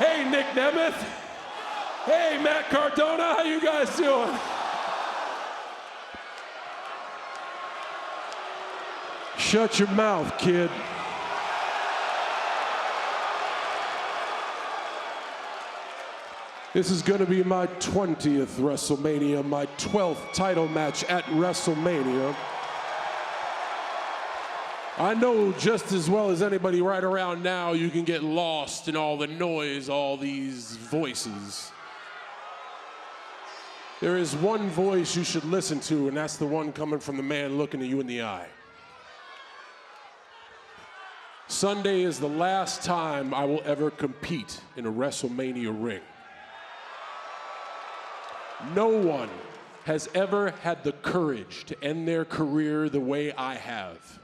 Hey, Nick Nemeth. Hey, Matt Cardona. How you guys doing? Shut your mouth, kid. This is gonna be my 20th WrestleMania, my 12th title match at WrestleMania. I know just as well as anybody right around now, you can get lost in all the noise, all these voices. There is one voice you should listen to, and that's the one coming from the man looking at you in the eye. Sunday is the last time I will ever compete in a WrestleMania ring. No one has ever had the courage to end their career the way I have.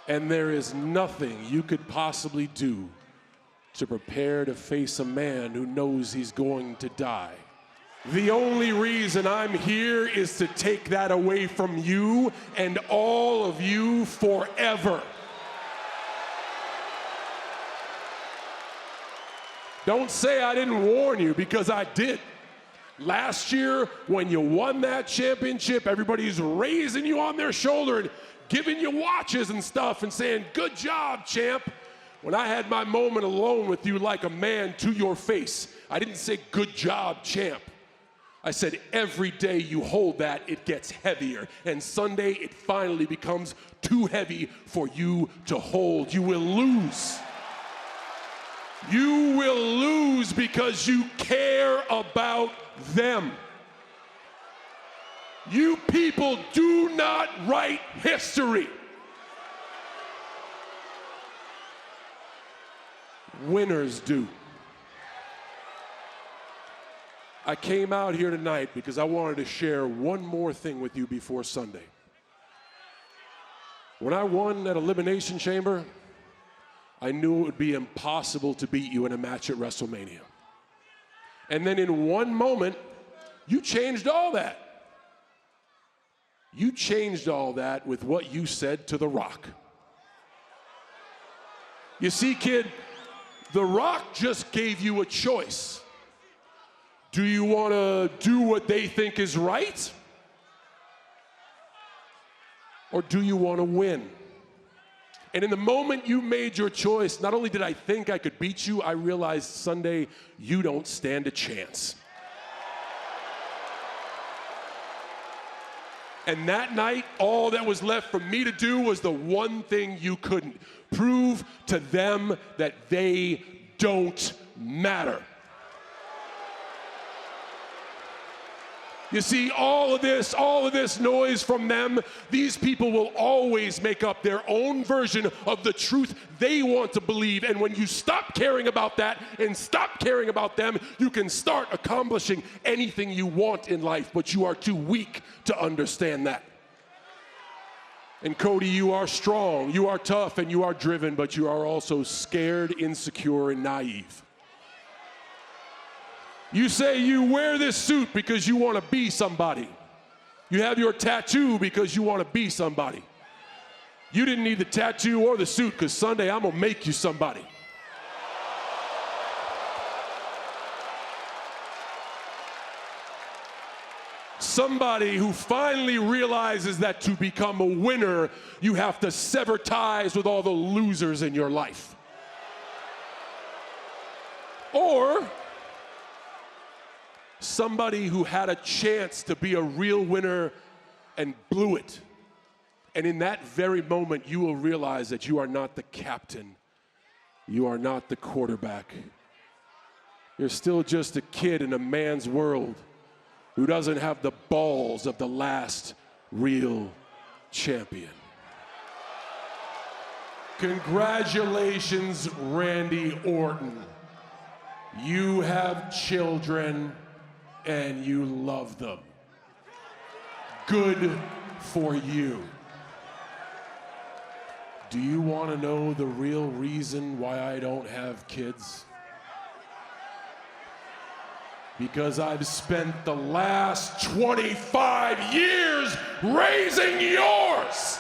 And there is nothing you could possibly do to prepare to face a man who knows he's going to die. The only reason I'm here is to take that away from you and all of you forever. Don't say I didn't warn you, because I did. Last year, when you won that championship, everybody's raising you on their shoulder and giving you watches and stuff and saying, good job, champ. When I had my moment alone with you like a man to your face, I didn't say, good job, champ. I said, every day you hold that, it gets heavier. And Sunday, it finally becomes too heavy for you to hold. You will lose. You will lose because you care about them. You people do not write history. Winners do. I came out here tonight because I wanted to share one more thing with you before Sunday. When I won at Elimination Chamber, I knew it would be impossible to beat you in a match at WrestleMania. And then in one moment, you changed all that. You changed all that with what you said to The Rock. You see, kid, The Rock just gave you a choice. Do you want to do what they think is right? Or do you want to win? And in the moment you made your choice, not only did I think I could beat you, I realized Sunday, you don't stand a chance. And that night, all that was left for me to do was the one thing you couldn't. Prove to them that they don't matter. You see, all of this noise from them, these people will always make up their own version of the truth they want to believe. And when you stop caring about that and stop caring about them, you can start accomplishing anything you want in life, but you are too weak to understand that. And Cody, you are strong, you are tough, and you are driven, but you are also scared, insecure, and naive. You say you wear this suit because you want to be somebody. You have your tattoo because you want to be somebody. You didn't need the tattoo or the suit, because Sunday I'm going to make you somebody. Somebody who finally realizes that to become a winner, you have to sever ties with all the losers in your life. Or somebody who had a chance to be a real winner and blew it. And in that very moment, you will realize that you are not the captain. You are not the quarterback. You're still just a kid in a man's world who doesn't have the balls of the last real champion. Congratulations, Randy Orton. You have children and you love them. Good for you. Do you want to know the real reason why I don't have kids? Because I've spent the last 25 years raising yours.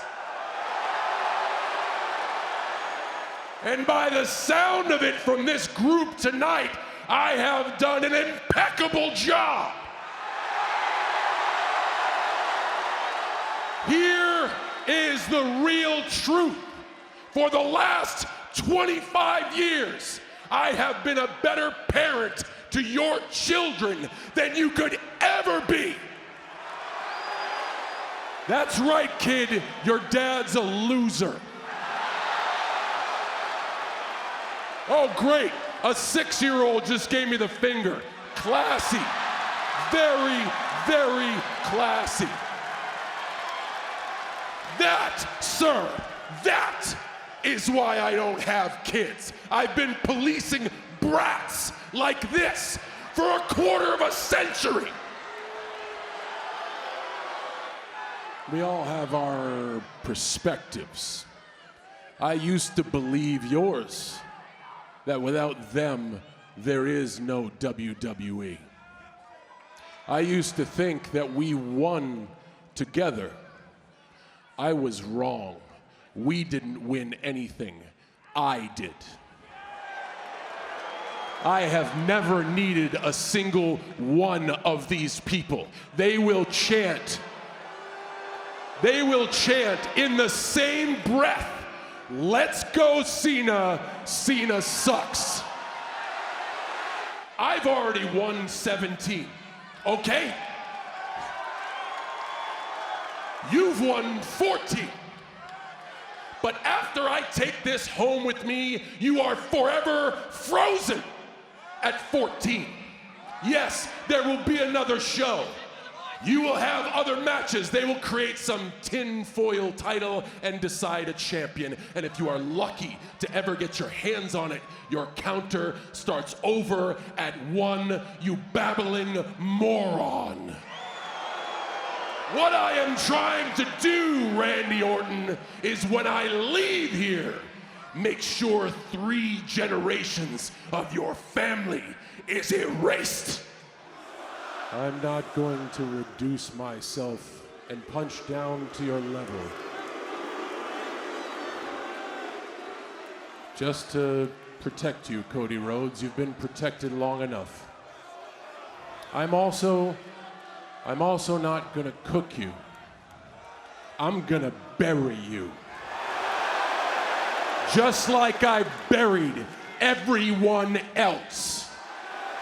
And by the sound of it from this group tonight, I have done an impeccable job. Here is the real truth. For the last 25 years, I have been a better parent to your children than you could ever be. That's right, kid, your dad's a loser. Oh, great, a 6-year-old just gave me the finger. Classy, very, very classy. That, sir, that is why I don't have kids. I've been policing brats like this for a quarter of a century. We all have our perspectives. I used to believe yours, that without them, there is no WWE. I used to think that we won together. I was wrong. We didn't win anything. I did. I have never needed a single one of these people. They will chant in the same breath, "Let's go Cena, Cena sucks." I've already won 17, okay? You've won 14. But after I take this home with me, you are forever frozen at 14. Yes, there will be another show. You will have other matches. They will create some tinfoil title and decide a champion. And if you are lucky to ever get your hands on it, your counter starts over at 1, you babbling moron. What I am trying to do, Randy Orton, is when I leave here, make sure 3 generations of your family is erased. I'm not going to reduce myself and punch down to your level. Just to protect you, Cody Rhodes. You've been protected long enough. I'm also not gonna cook you. I'm gonna bury you. Just like I buried everyone else.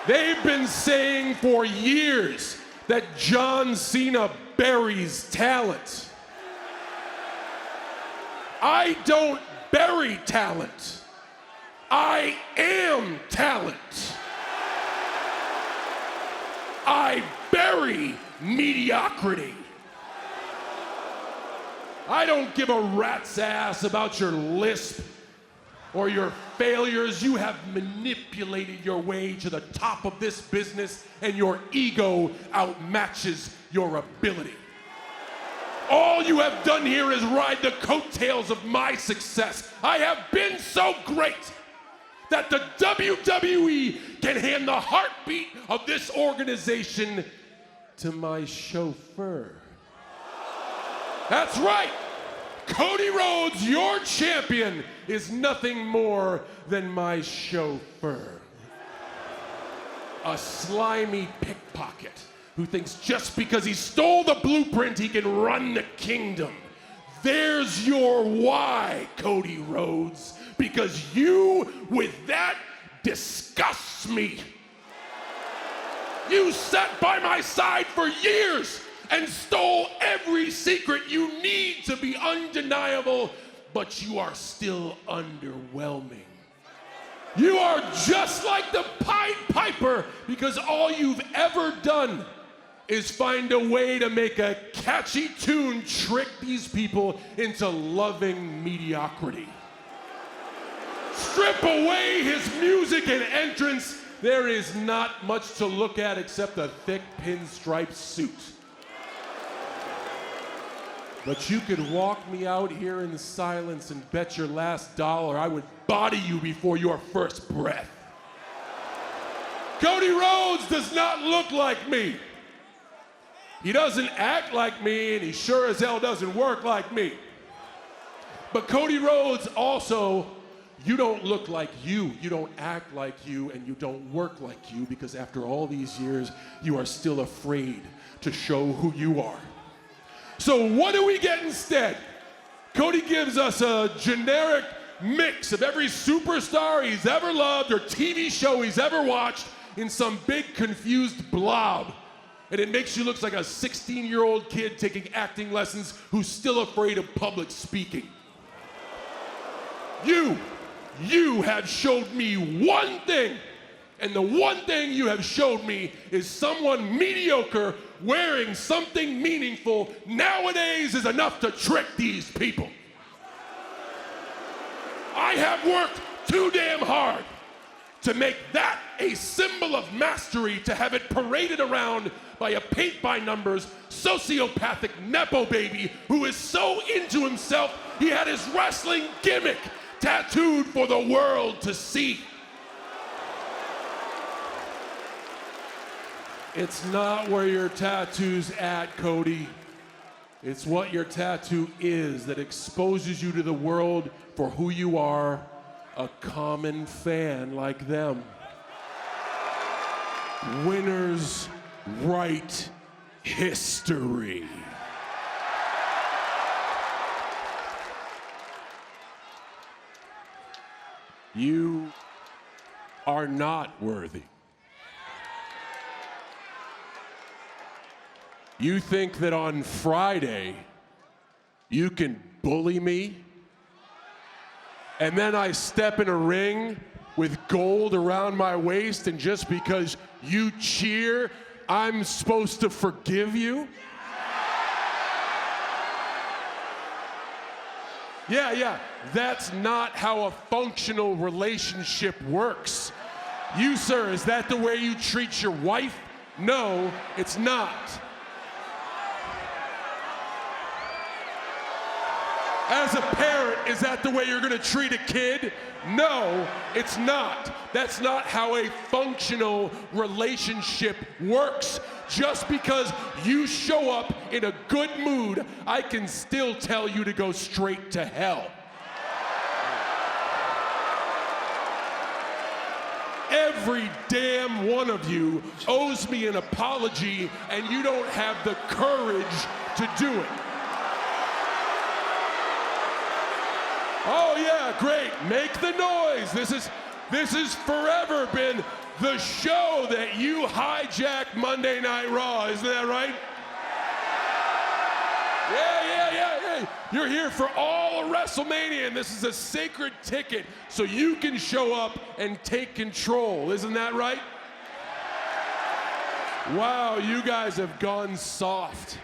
They've been saying for years that John Cena buries talent. I don't bury talent. I am talent. I bury mediocrity. I don't give a rat's ass about your lisp or your failures. You have manipulated your way to the top of this business, and your ego outmatches your ability. All you have done here is ride the coattails of my success. I have been so great that the WWE can hand the heartbeat of this organization to my chauffeur. That's right. Cody Rhodes, your champion, is nothing more than my chauffeur. A slimy pickpocket who thinks just because he stole the blueprint he can run the kingdom. There's your why, Cody Rhodes, because you with that disgusts me. You sat by my side for years and stole every secret you need to be undeniable, but you are still underwhelming. You are just like the Pied Piper because all you've ever done is find a way to make a catchy tune trick these people into loving mediocrity. Strip away his music and entrance, there is not much to look at except a thick pinstripe suit. But you could walk me out here in silence and bet your last dollar I would body you before your first breath. Cody Rhodes does not look like me. He doesn't act like me, and he sure as hell doesn't work like me. But Cody Rhodes also You don't look like you don't act like you, and you don't work like you, because after all these years, you are still afraid to show who you are. So what do we get instead? Cody gives us a generic mix of every superstar he's ever loved or TV show he's ever watched in some big confused blob. And it makes you look like a 16-year-old kid taking acting lessons who's still afraid of public speaking. You have showed me one thing, and the one thing you have showed me is someone mediocre wearing something meaningful nowadays is enough to trick these people. I have worked too damn hard to make that a symbol of mastery, to have it paraded around by a paint-by-numbers, sociopathic Nepo baby who is so into himself he had his wrestling gimmick tattooed for the world to see. It's not where your tattoo's at, Cody. It's what your tattoo is that exposes you to the world for who you are, a common fan like them. Winners write history. You are not worthy. You think that on Friday you can bully me, and then I step in a ring with gold around my waist, and just because you cheer, I'm supposed to forgive you? Yeah, that's not how a functional relationship works. You, sir, is that the way you treat your wife? No, it's not. As a parent, is that the way you're gonna treat a kid? No, it's not. That's not how a functional relationship works. Just because you show up in a good mood, I can still tell you to go straight to hell. Every damn one of you owes me an apology, and you don't have the courage to do it. Oh yeah, great, make the noise. This has forever been the show that you hijacked Monday Night Raw, isn't that right? Yeah. You're here for all of WrestleMania, and this is a sacred ticket so you can show up and take control, isn't that right? Wow, you guys have gone soft.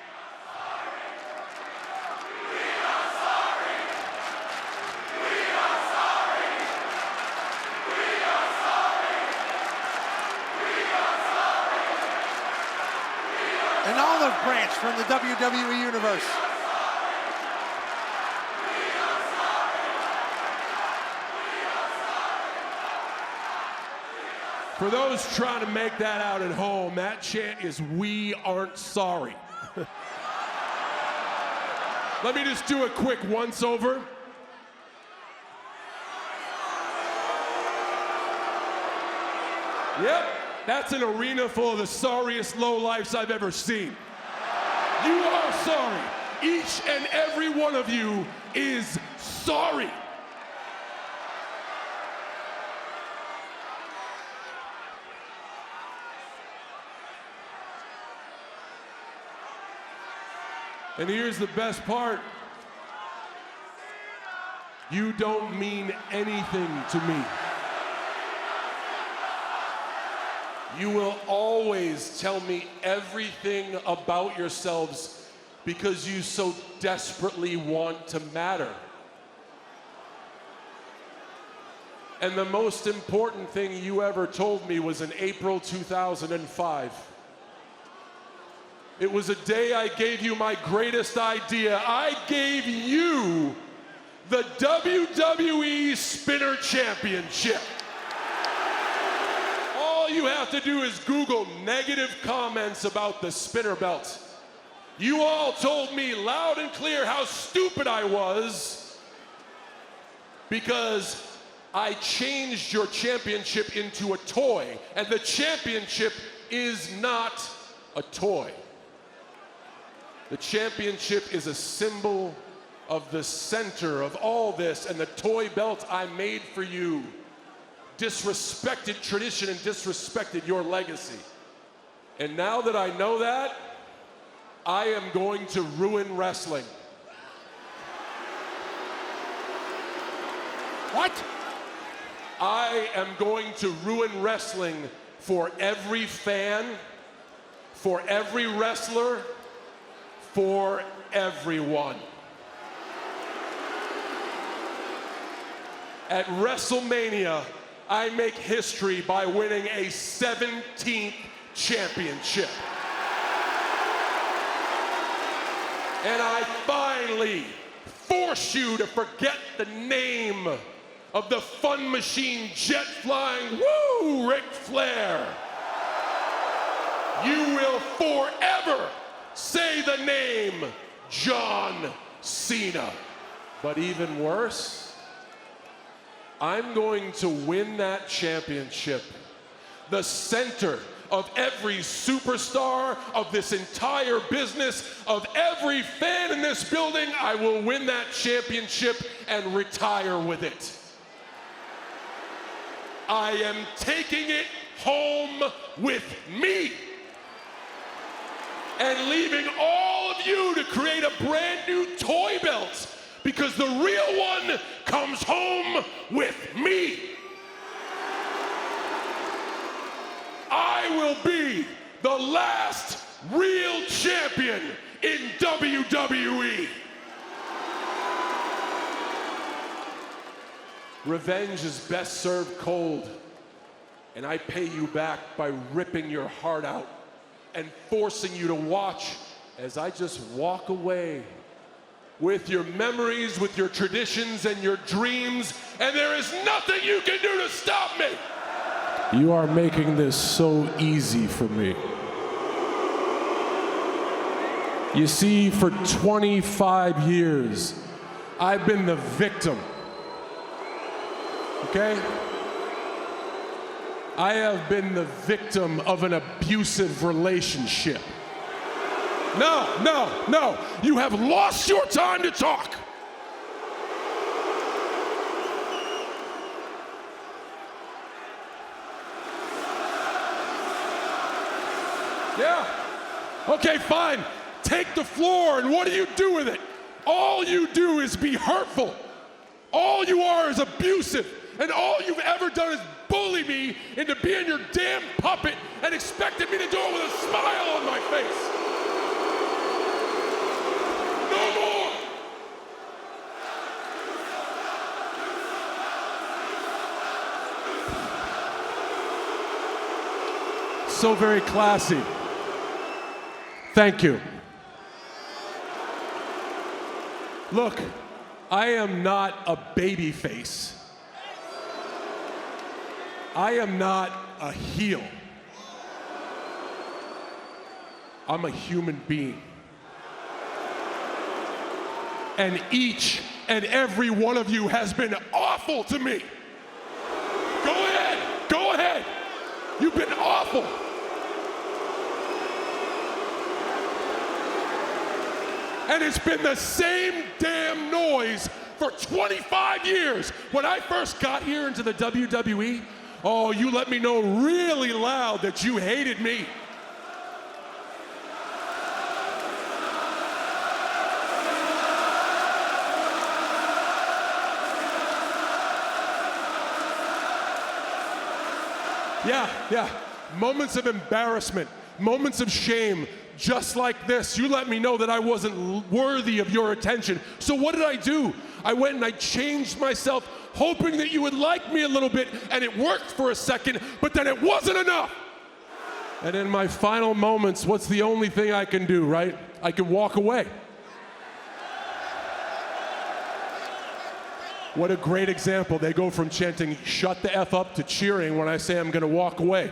An olive branch from the WWE Universe. For those trying to make that out at home, that chant is "We aren't sorry." Let me just do a quick once-over. Yep. That's an arena full of the sorriest lowlifes I've ever seen. You are sorry. Each and every one of you is sorry. And here's the best part. You don't mean anything to me. You will always tell me everything about yourselves because you so desperately want to matter. And the most important thing you ever told me was in April 2005. It was a day I gave you my greatest idea. I gave you the WWE Spinner Championship. All you have to do is Google negative comments about the spinner belt. You all told me loud and clear how stupid I was because I changed your championship into a toy, and the championship is not a toy. The championship is a symbol of the center of all this, and the toy belt I made for you disrespected tradition and disrespected your legacy. And now that I know that, I am going to ruin wrestling. What? I am going to ruin wrestling for every fan, for every wrestler, for everyone. At WrestleMania, I make history by winning a 17th championship. And I finally force you to forget the name of the fun machine, jet flying, woo, Ric Flair. You will forever say the name John Cena. But even worse, I'm going to win that championship. The center of every superstar, of this entire business, of every fan in this building, I will win that championship and retire with it. I am taking it home with me and leaving all of you to create a brand new toy belt, because the real one comes home with me. I will be the last real champion in WWE. Revenge is best served cold, and I pay you back by ripping your heart out and forcing you to watch as I just walk away with your memories, with your traditions and your dreams, and there is nothing you can do to stop me. You are making this so easy for me. You see, for 25 years, I've been the victim. Okay? I have been the victim of an abusive relationship. No. You have lost your time to talk. Yeah. Okay, fine. Take the floor, and what do you do with it? All you do is be hurtful. All you are is abusive, and all you've ever done is bully me into being your damn puppet and expected me to do it with a smile on my face. No more. So very classy. Thank you. Look, I am not a baby face. I am not a heel. I'm a human being. And each and every one of you has been awful to me. Go ahead. You've been awful. And it's been the same damn noise for 25 years. When I first got here into the WWE, oh, you let me know really loud that you hated me. Yeah. Moments of embarrassment, moments of shame, just like this. You let me know that I wasn't worthy of your attention. So what did I do? I went and I changed myself, hoping that you would like me a little bit, and it worked for a second, but then it wasn't enough. And in my final moments, what's the only thing I can do, right? I can walk away. What a great example. They go from chanting, "Shut the F up," to cheering when I say I'm gonna walk away.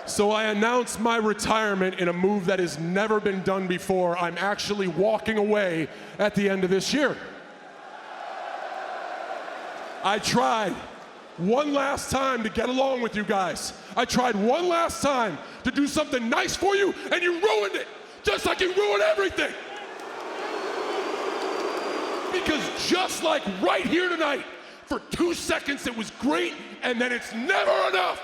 So I announced my retirement in a move that has never been done before. I'm actually walking away at the end of this year. I tried one last time to get along with you guys. I tried one last time to do something nice for you, and you ruined it, just like you ruined everything. Because just like right here tonight, for 2 seconds it was great, and then it's never enough.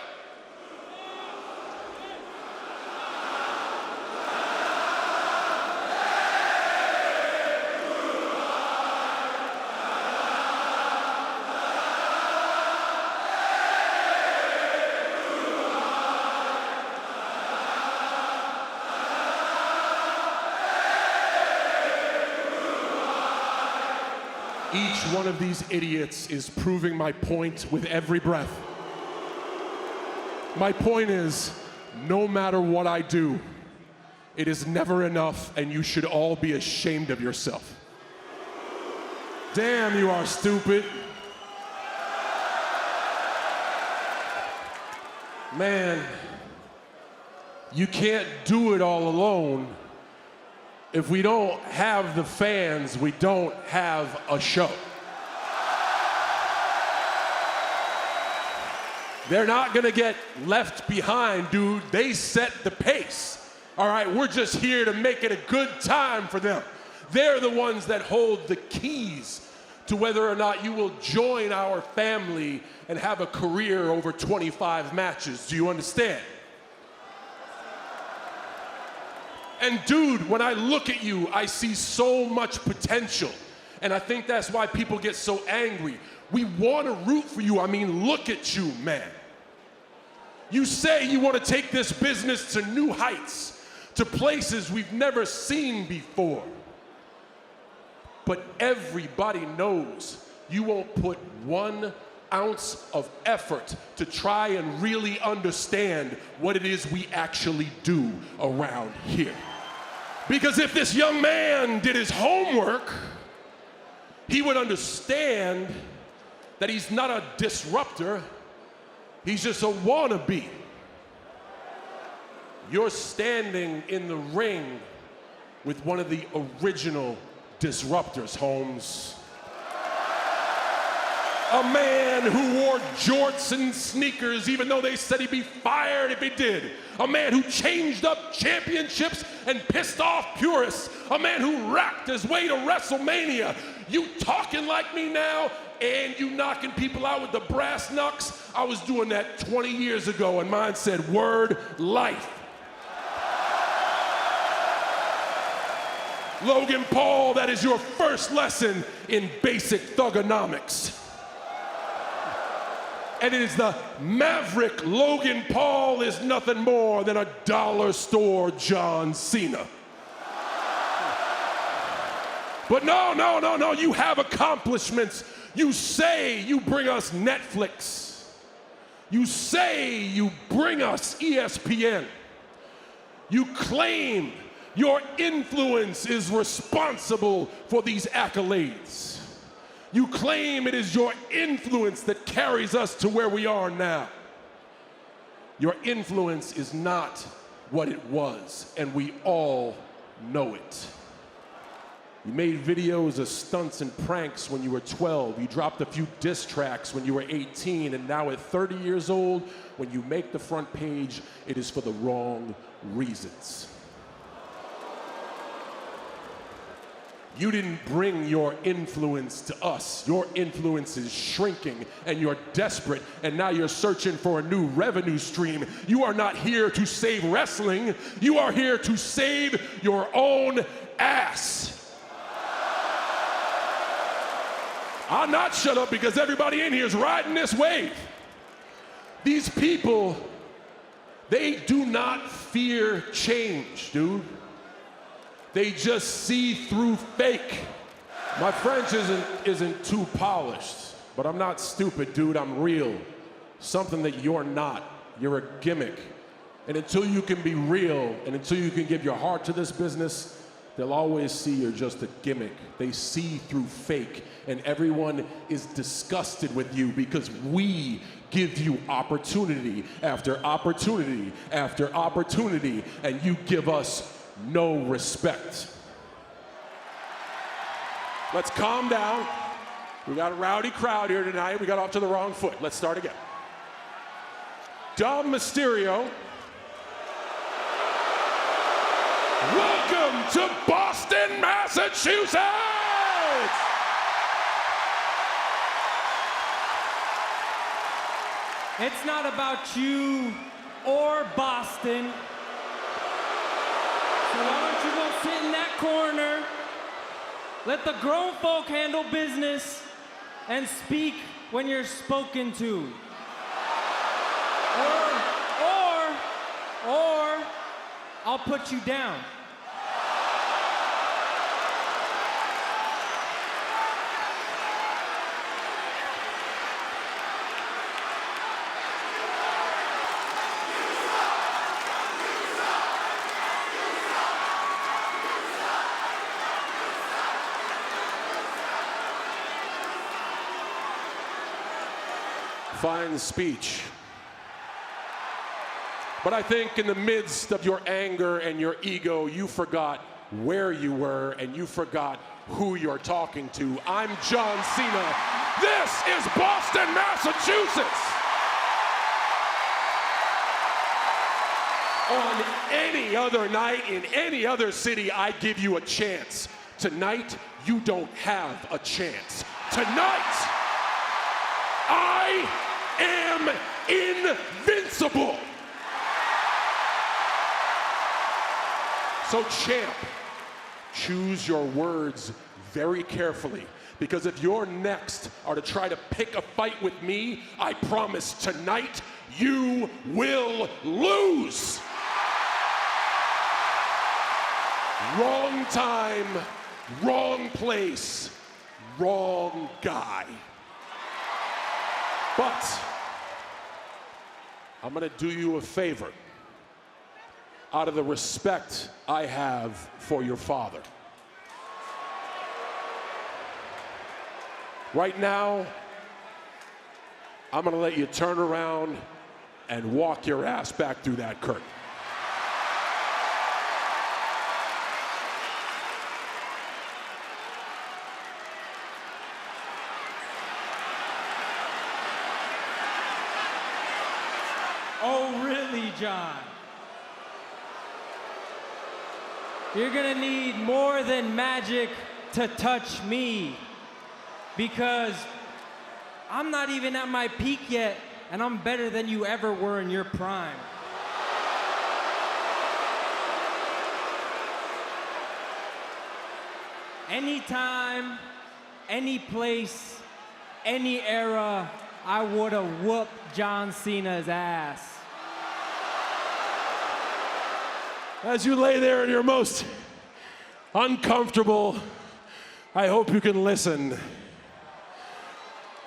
Each one of these idiots is proving my point with every breath. My point is, no matter what I do, it is never enough, and you should all be ashamed of yourself. Damn, you are stupid. Man, you can't do it all alone. If we don't have the fans, we don't have a show. They're not gonna get left behind, dude. They set the pace. All right, we're just here to make it a good time for them. They're the ones that hold the keys to whether or not you will join our family and have a career over 25 matches. Do you understand? And dude, when I look at you, I see so much potential. And I think that's why people get so angry. We want to root for you. I mean, look at you, man. You say you want to take this business to new heights, to places we've never seen before. But everybody knows you won't put 1 ounce of effort to try and really understand what it is we actually do around here. Because if this young man did his homework, he would understand that he's not a disruptor, he's just a wannabe. You're standing in the ring with one of the original disruptors, Holmes. A man who wore jorts and sneakers even though they said he'd be fired if he did. A man who changed up championships and pissed off purists. A man who racked his way to WrestleMania. You talking like me now and you knocking people out with the brass knucks? I was doing that 20 years ago and mine said word life. Logan Paul, that is your first lesson in basic thugonomics. And it is the Maverick Logan Paul is nothing more than a dollar store John Cena. But no, you have accomplishments. You say you bring us Netflix. You say you bring us ESPN. You claim your influence is responsible for these accolades. You claim it is your influence that carries us to where we are now. Your influence is not what it was, and we all know it. You made videos of stunts and pranks when you were 12. You dropped a few diss tracks when you were 18, and now at 30 years old, when you make the front page, it is for the wrong reasons. You didn't bring your influence to us. Your influence is shrinking and you're desperate and now you're searching for a new revenue stream. You are not here to save wrestling. You are here to save your own ass. I'll not shut up because everybody in here is riding this wave. These people, they do not fear change, dude. They just see through fake. My French isn't too polished, but I'm not stupid, dude. I'm real. Something that you're not. You're a gimmick. And until you can be real, and until you can give your heart to this business, they'll always see you're just a gimmick. They see through fake, and everyone is disgusted with you because we give you opportunity after opportunity after opportunity, and you give us no respect. Let's calm down. We got a rowdy crowd here tonight. We got off to the wrong foot. Let's start again. Dom Mysterio. Welcome to Boston, Massachusetts! It's not about you or Boston. So why don't you go sit in that corner, let the grown folk handle business, and speak when you're spoken to. Or I'll put you down. Fine speech. But I think in the midst of your anger and your ego, you forgot where you were and you forgot who you're talking to. I'm John Cena. This is Boston, Massachusetts. On any other night in any other city, I'd give you a chance. Tonight, you don't have a chance. Tonight, I am invincible. So champ, choose your words very carefully, because if you're next are to try to pick a fight with me, I promise tonight you will lose. Wrong time, wrong place, wrong guy. But I'm gonna do you a favor out of the respect I have for your father. Right now, I'm gonna let you turn around and walk your ass back through that curtain. Oh, really, John? You're gonna need more than magic to touch me, because I'm not even at my peak yet, and I'm better than you ever were in your prime. Anytime, any place, any era, I would've whooped John Cena's ass. As you lay there in your most uncomfortable, I hope you can listen.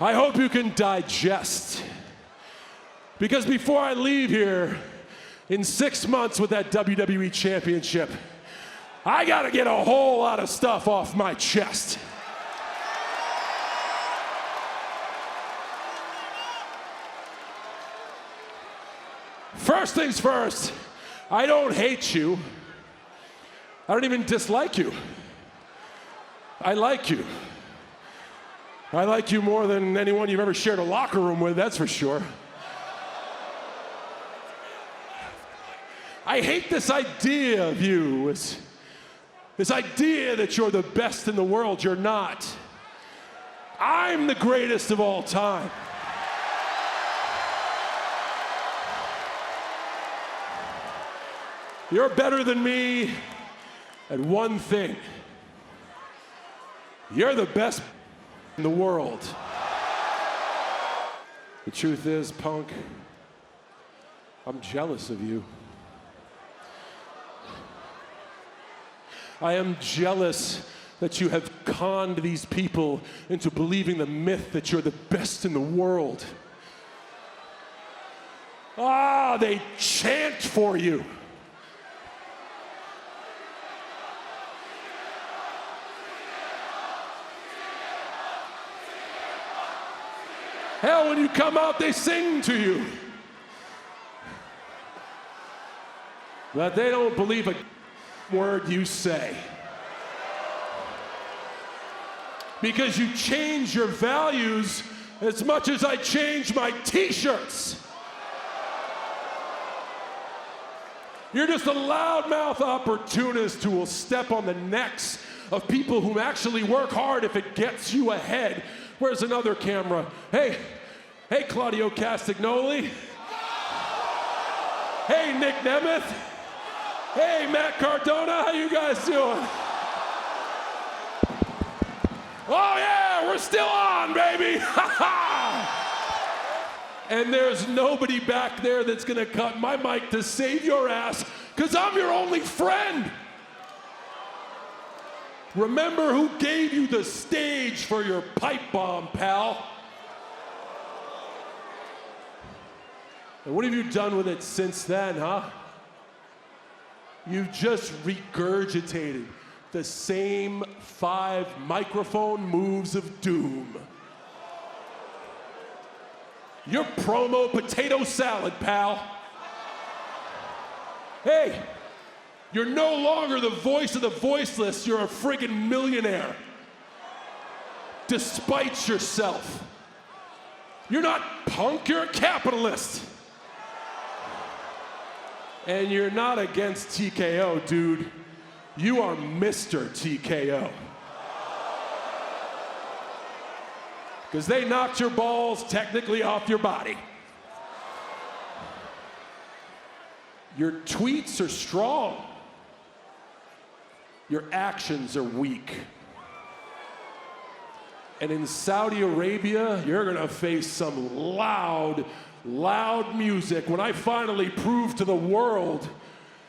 I hope you can digest. Because before I leave here, in 6 months with that WWE Championship, I gotta get a whole lot of stuff off my chest. First things first, I don't hate you. I don't even dislike you. I like you. I like you more than anyone you've ever shared a locker room with, that's for sure. I hate this idea of you, this idea that you're the best in the world. You're not. I'm the greatest of all time. You're better than me at one thing. You're the best in the world. The truth is, punk, I'm jealous of you. I am jealous that you have conned these people into believing the myth that you're the best in the world. Ah, they chant for you. Hell, when you come out, they sing to you. But they don't believe a word you say. because you change your values as much as I change my t-shirts. You're just a loudmouth opportunist who will step on the necks of people who actually work hard if it gets you ahead. Where's another camera? Hey, Claudio Castagnoli. Hey, Nick Nemeth. Hey, Matt Cardona, how you guys doing? Oh yeah, we're still on, baby! And there's nobody back there that's gonna cut my mic to save your ass, because I'm your only friend. Remember who gave you the stage for your pipe bomb, pal. And what have you done with it since then, huh? You've just regurgitated the same 5 microphone moves of doom. You're promo potato salad, pal. Hey, you're no longer the voice of the voiceless, you're a friggin' millionaire. Despite yourself. You're not punk, you're a capitalist. And you're not against TKO, dude. You are Mr. TKO. Because they knocked your balls technically off your body. Your tweets are strong. Your actions are weak. And in Saudi Arabia, you're gonna face some loud music when I finally prove to the world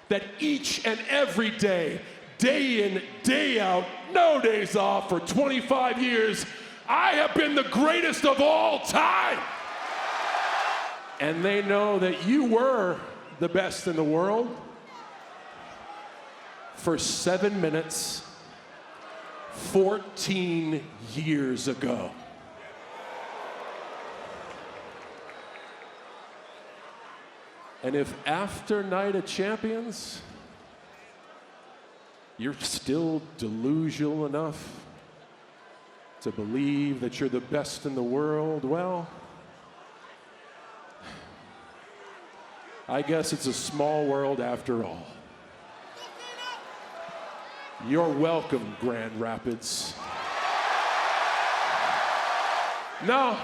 that each and every day, day in, day out, no days off for 25 years, I have been the greatest of all time. And they know that you were the best in the world for 7 minutes, 14 years ago. And if after Night of Champions, you're still delusional enough to believe that you're the best in the world, well, I guess it's a small world after all. You're welcome, Grand Rapids. No.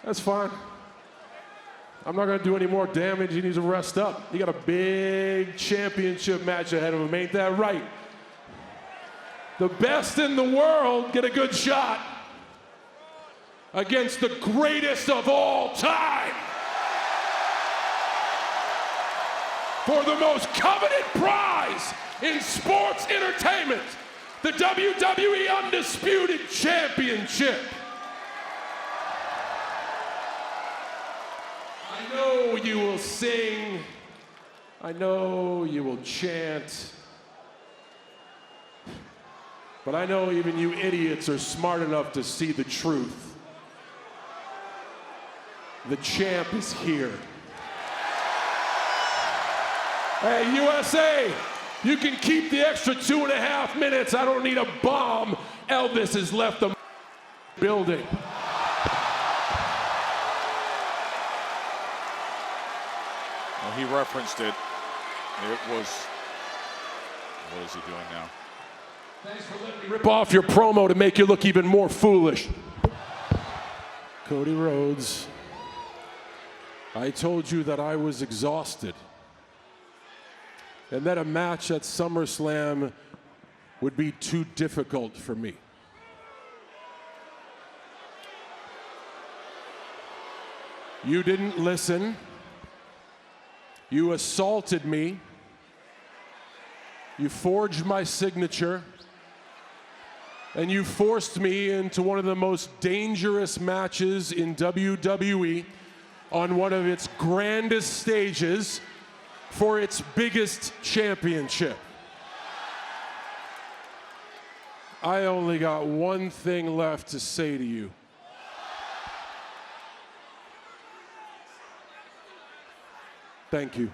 That's fine. I'm not gonna do any more damage. He needs to rest up. You got a big championship match ahead of him, ain't that right? The best in the world get a good shot against the greatest of all time for the most coveted prize in sports entertainment, the WWE Undisputed Championship. I know you will sing, I know you will chant, but I know even you idiots are smart enough to see the truth. The champ is here. Hey, USA, you can keep the extra 2.5 minutes. I don't need a bomb. Elvis has left the building. Well, he referenced it. It was, what is he doing now? Thanks for letting me rip off your promo to make you look even more foolish. Cody Rhodes, I told you that I was exhausted and that a match at SummerSlam would be too difficult for me. You didn't listen. You assaulted me. You forged my signature. And you forced me into one of the most dangerous matches in WWE on one of its grandest stages for its biggest championship. I only got one thing left to say to you. Thank you.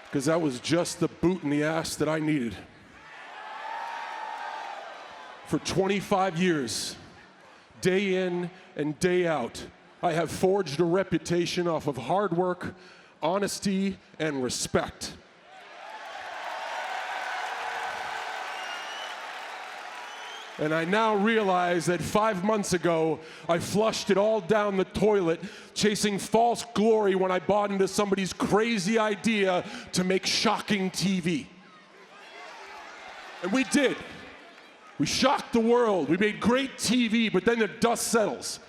because that was just the boot in the ass that I needed. For 25 years, day in and day out, I have forged a reputation off of hard work, honesty, and respect. And I now realize that 5 months ago, I flushed it all down the toilet, chasing false glory when I bought into somebody's crazy idea to make shocking TV. And we did. We shocked the world. We made great TV, but then the dust settles.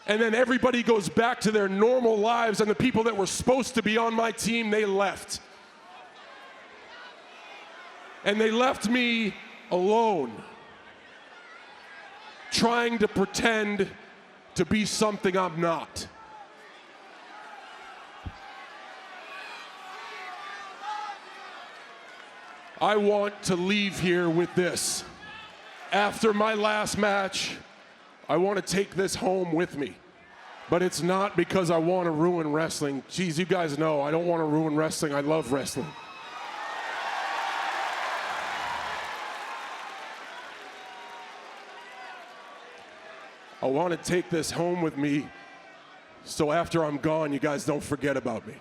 And then everybody goes back to their normal lives, and the people that were supposed to be on my team, they left. And they left me alone, trying to pretend to be something I'm not. I want to leave here with this. After my last match, I want to take this home with me. But it's not because I want to ruin wrestling. Geez, you guys know I don't want to ruin wrestling. I love wrestling. I want to take this home with me so after I'm gone, you guys don't forget about me.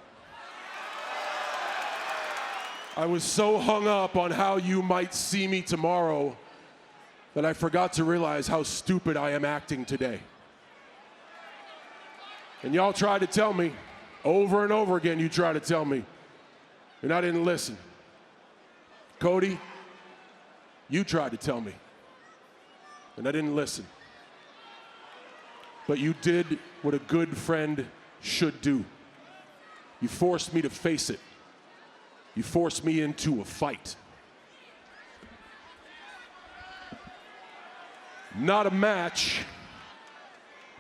I was so hung up on how you might see me tomorrow that I forgot to realize how stupid I am acting today. And y'all tried to tell me, over and over again, you tried to tell me, and I didn't listen. Cody, you tried to tell me, and I didn't listen. But you did what a good friend should do. You forced me to face it. You forced me into a fight. Not a match,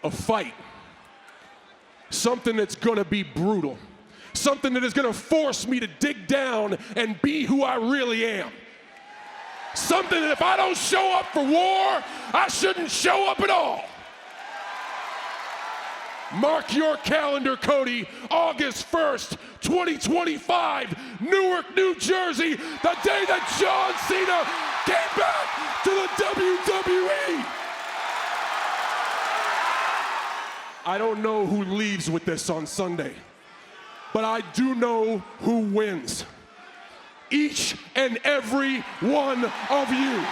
a fight. Something that's gonna be brutal. Something that is gonna force me to dig down and be who I really am. Something that if I don't show up for war, I shouldn't show up at all. Mark your calendar, Cody, August 1st, 2025, Newark, New Jersey, the day that John Cena came back to the WWE. I don't know who leaves with this on Sunday, but I do know who wins. Each and every one of you.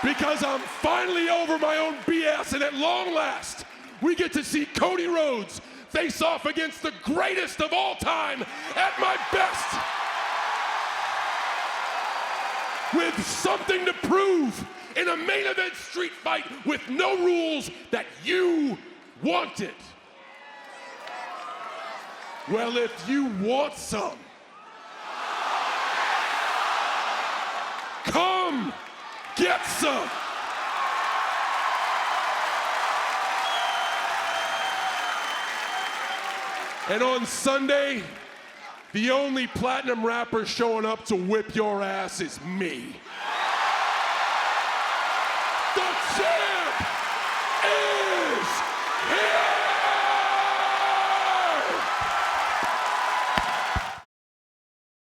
Because I'm finally over my own BS, and at long last, we get to see Cody Rhodes face off against the greatest of all time at my best. With something to prove in a main event street fight with no rules that you wanted. Well, if you want some, come get some. And on Sunday, the only platinum rapper showing up to whip your ass is me. The champ!